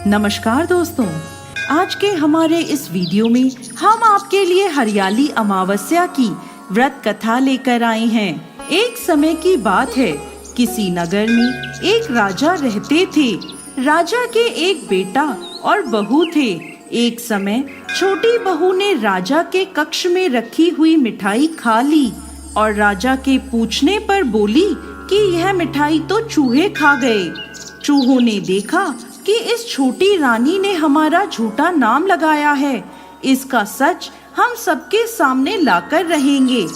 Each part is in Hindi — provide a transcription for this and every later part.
नमस्कार दोस्तों, आज के हमारे इस वीडियो में हम आपके लिए हरियाली अमावस्या की व्रत कथा लेकर आए हैं। एक समय की बात है, किसी नगर में एक राजा रहते थे। राजा के एक बेटा और बहू थे। एक समय छोटी बहू ने राजा के कक्ष में रखी हुई मिठाई खा ली और राजा के पूछने पर बोली कि यह मिठाई तो चूहे खा गए। चूहों ने देखा कि इस छोटी रानी ने हमारा झूठा नाम लगाया है। इसका सच हम सबके सामने लाकर रहेंगे।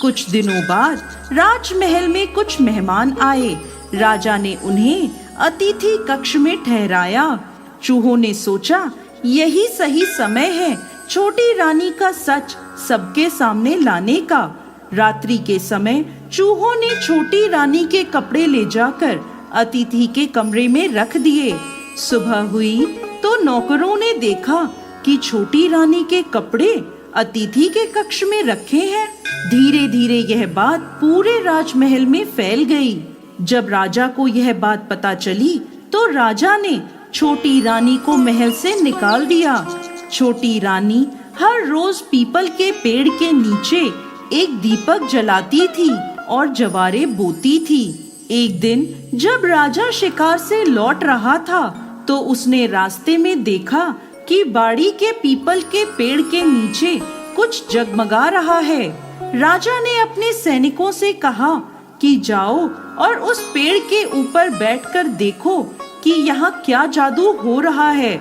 कुछ दिनों बाद राजमहल में कुछ मेहमान आए। राजा ने उन्हें अतिथि कक्ष में ठहराया। चूहों ने सोचा यही सही समय है छोटी रानी का सच सबके सामने लाने का। रात्रि के समय चूहों ने छोटी रानी के कपड़े ले जाकर अतिथि के कमरे में रख दिए। सुबह हुई तो नौकरों ने देखा कि छोटी रानी के कपड़े अतिथि के कक्ष में रखे हैं। धीरे धीरे यह बात पूरे राजमहल में फैल गई। जब राजा को यह बात पता चली तो राजा ने छोटी रानी को महल से निकाल दिया। छोटी रानी हर रोज पीपल के पेड़ के नीचे एक दीपक जलाती थी और जवारे बोती थी। एक दिन जब राजा शिकार से लौट रहा था तो उसने रास्ते में देखा कि बाड़ी के पीपल के पेड़ के नीचे कुछ जगमगा रहा है। राजा ने अपने सैनिकों से कहा कि जाओ और उस पेड़ के ऊपर बैठकर देखो कि यहाँ क्या जादू हो रहा है।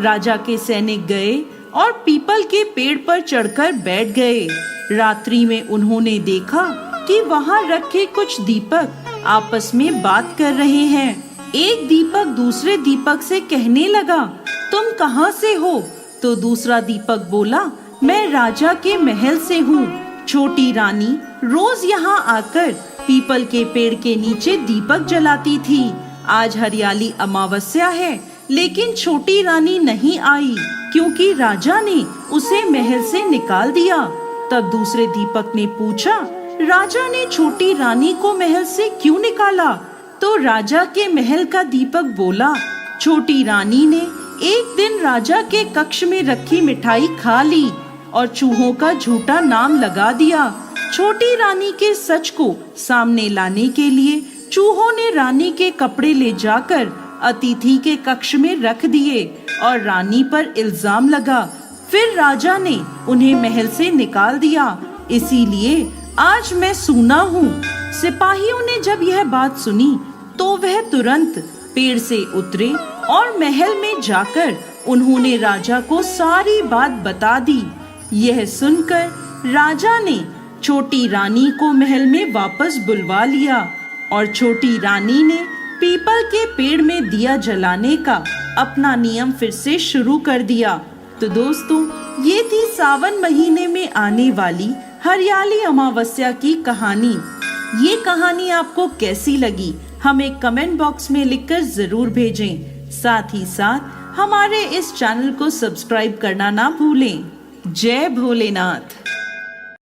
राजा के सैनिक गए और पीपल के पेड़ पर चढ़कर बैठ गए। रात्रि में उन्होंने देखा कि वहाँ रखे कुछ दीपक आपस में बात कर रहे हैं। एक दीपक दूसरे दीपक से कहने लगा, तुम कहाँ से हो? तो दूसरा दीपक बोला, मैं राजा के महल से हूँ। छोटी रानी रोज यहाँ आकर पीपल के पेड़ के नीचे दीपक जलाती थी। आज हरियाली अमावस्या है, लेकिन छोटी रानी नहीं आई क्योंकि राजा ने उसे महल से निकाल दिया। तब दूसरे दीपक ने पूछा, राजा ने छोटी रानी को महल से क्यों निकाला? तो राजा के महल का दीपक बोला, छोटी रानी ने एक दिन राजा के कक्ष में रखी मिठाई खा ली और चूहों का झूठा नाम लगा दिया। छोटी रानी के सच को सामने लाने के लिए चूहों ने रानी के कपड़े ले जाकर अतिथि के कक्ष में रख दिए और रानी पर इल्जाम लगा। फिर राजा ने उन्हें महल से निकाल दिया। इसीलिए आज मैं सूना हूँ। सिपाहियों ने जब यह बात सुनी तो वह तुरंत पेड़ से उतरे और महल में जाकर उन्होंने राजा को सारी बात बता दी। यह सुनकर राजा ने छोटी रानी को महल में वापस बुलवा लिया और छोटी रानी ने पीपल के पेड़ में दिया जलाने का अपना नियम फिर से शुरू कर दिया। तो दोस्तों, ये थी सावन महीने में आने वाली हरियाली अमावस्या की कहानी। ये कहानी आपको कैसी लगी हमें कमेंट बॉक्स में लिखकर जरूर भेजें। साथ ही साथ हमारे इस चैनल को सब्सक्राइब करना ना भूलें। जय भोलेनाथ।